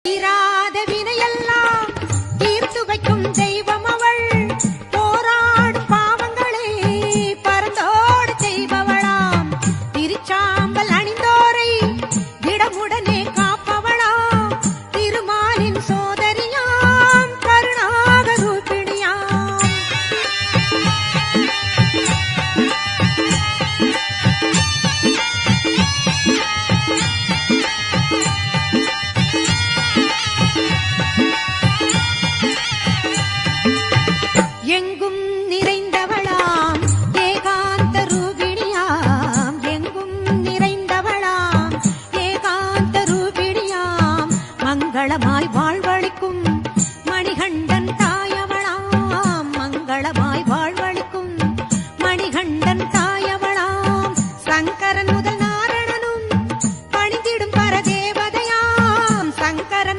தீராத வினையெல்லாம் தீர்த்து வைக்கும் தெய்வம் அவள். போராடும் பாவங்களை பரந்தோடு செய்பவளாம். திருச்சாம்பல் அணிந்தோரை திடமுடனே காப்பவளாம். திருமாலின் சோதரியாம் கருணாக ரூபிணியாம். எங்கும் நிறைந்தவளாம் ஏகாந்த ரூபிணியாம். எங்கும் நிறைந்தவளாம் ஏகாந்த ரூபிணியாம். மங்களமாய் வாழ்வழிக்கும் மணிகண்டன் தாயா.